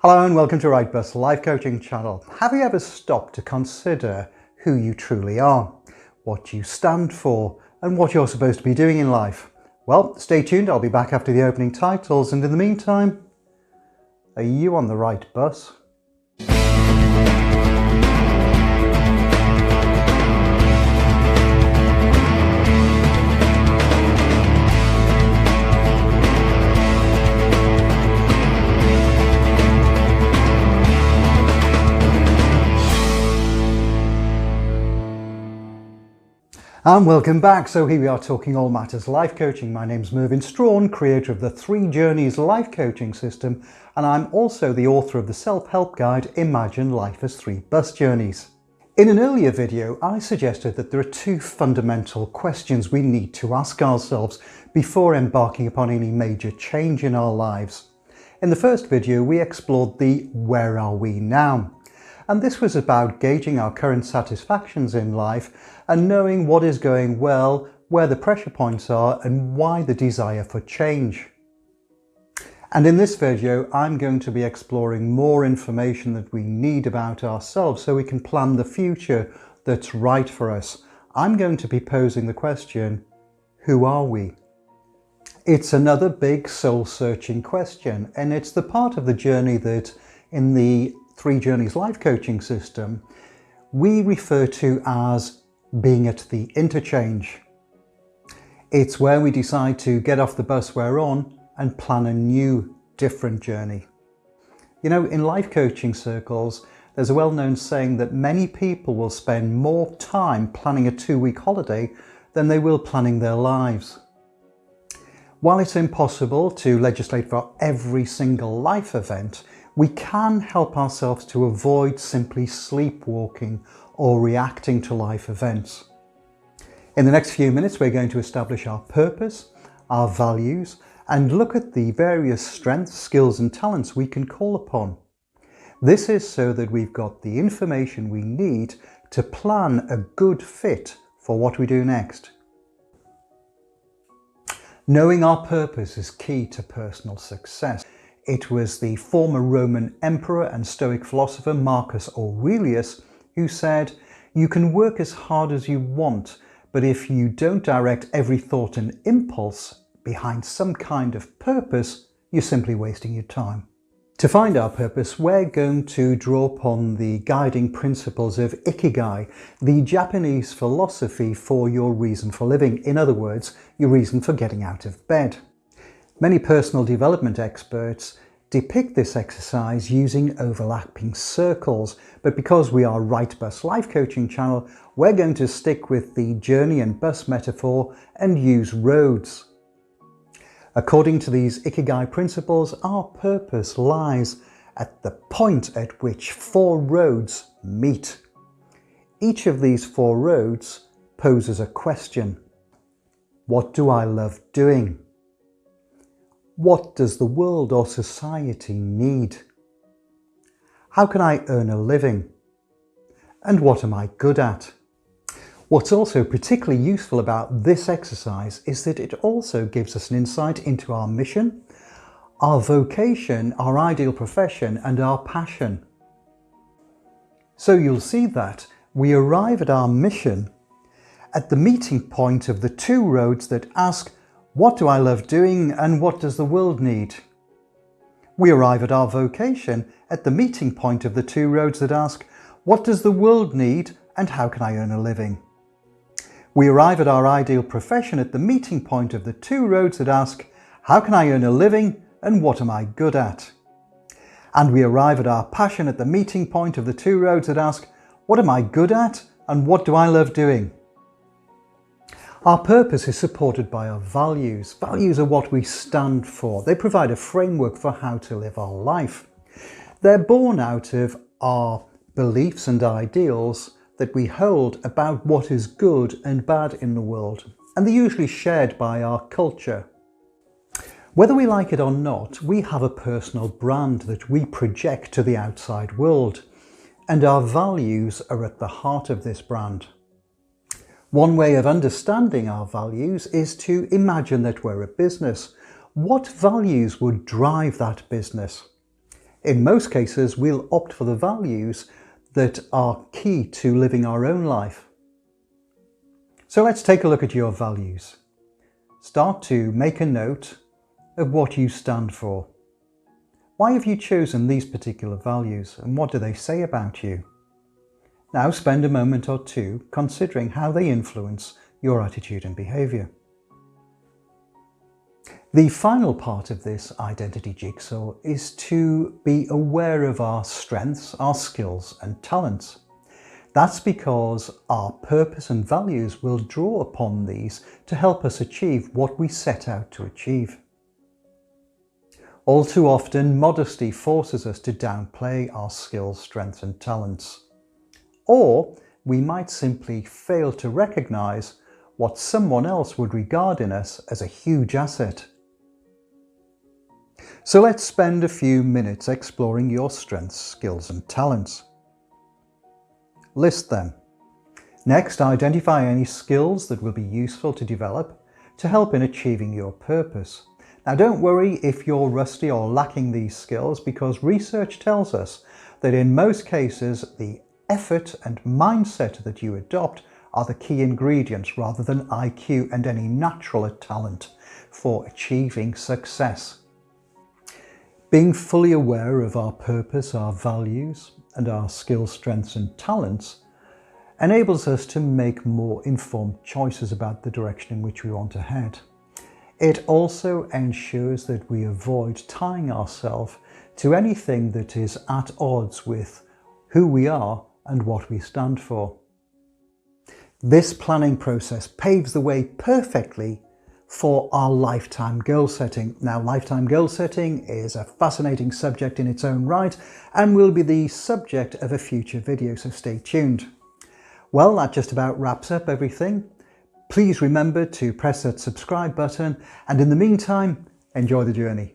Hello and welcome to Wrightbus Life Coaching Channel. Have you ever stopped to consider who you truly are, what you stand for, and what you're supposed to be doing in life? Well, stay tuned. I'll be back after the opening titles, and in the meantime, are you on the right bus? And welcome back. So here we are talking all matters life coaching. My name's Mervyn Strawn, creator of the 3 Journeys life coaching system, and I'm also the author of the self-help guide Imagine Life as 3 Bus Journeys. In an earlier video, I suggested that there are 2 fundamental questions we need to ask ourselves before embarking upon any major change in our lives. In the first video, we explored the where are we now? And this was about gauging our current satisfactions in life and knowing what is going well, where the pressure points are, and why the desire for change. And in this video, I'm going to be exploring more information that we need about ourselves so we can plan the future that's right for us. I'm going to be posing the question, who are we? It's another big soul-searching question, and it's the part of the journey that in the 3 Journeys life coaching system we refer to as being at the interchange. It's where we decide to get off the bus we're on and plan a new, different journey. You know, in life coaching circles, there's a well-known saying that many people will spend more time planning a 2-week holiday than they will planning their lives. While it's impossible to legislate for every single life event, we can help ourselves to avoid simply sleepwalking or reacting to life events. In the next few minutes, we're going to establish our purpose, our values, and look at the various strengths, skills, and talents we can call upon. This is so that we've got the information we need to plan a good fit for what we do next. Knowing our purpose is key to personal success. It was the former Roman emperor and Stoic philosopher Marcus Aurelius who said, "You can work as hard as you want, but if you don't direct every thought and impulse behind some kind of purpose, you're simply wasting your time." To find our purpose, we're going to draw upon the guiding principles of Ikigai, the Japanese philosophy for your reason for living. In other words, your reason for getting out of bed. Many personal development experts depict this exercise using overlapping circles, but because we are Wrightbus Life Coaching Channel, we're going to stick with the journey and bus metaphor and use roads. According to these Ikigai principles, our purpose lies at the point at which 4 roads meet. Each of these 4 roads poses a question. What do I love doing? What does the world or society need? How can I earn a living? And what am I good at? What's also particularly useful about this exercise is that it also gives us an insight into our mission, our vocation, our ideal profession, and our passion. So you'll see that we arrive at our mission at the meeting point of the 2 roads that ask, what do I love doing and what does the world need? We arrive at our vocation at the meeting point of the 2 roads that ask, what does the world need and how can I earn a living? We arrive at our ideal profession at the meeting point of the 2 roads that ask, how can I earn a living and what am I good at? And we arrive at our passion at the meeting point of the 2 roads that ask, what am I good at and what do I love doing? Our purpose is supported by our values. Values are what we stand for. They provide a framework for how to live our life. They're born out of our beliefs and ideals that we hold about what is good and bad in the world, and they're usually shared by our culture. Whether we like it or not, we have a personal brand that we project to the outside world, and our values are at the heart of this brand. One way of understanding our values is to imagine that we're a business. What values would drive that business? In most cases, we'll opt for the values that are key to living our own life. So let's take a look at your values. Start to make a note of what you stand for. Why have you chosen these particular values, and what do they say about you? Now spend a moment or two considering how they influence your attitude and behaviour. The final part of this identity jigsaw is to be aware of our strengths, our skills and talents. That's because our purpose and values will draw upon these to help us achieve what we set out to achieve. All too often, modesty forces us to downplay our skills, strengths and talents. Or we might simply fail to recognise what someone else would regard in us as a huge asset. So let's spend a few minutes exploring your strengths, skills and talents. List them. Next, identify any skills that will be useful to develop to help in achieving your purpose. Now don't worry if you're rusty or lacking these skills, because research tells us that in most cases the effort and mindset that you adopt are the key ingredients rather than IQ and any natural talent for achieving success. Being fully aware of our purpose, our values and our skills, strengths and talents enables us to make more informed choices about the direction in which we want to head. It also ensures that we avoid tying ourselves to anything that is at odds with who we are and what we stand for. This planning process paves the way perfectly for our lifetime goal setting. Now, lifetime goal setting is a fascinating subject in its own right and will be the subject of a future video, so stay tuned. Well, that just about wraps up everything. Please remember to press that subscribe button, and in the meantime, enjoy the journey.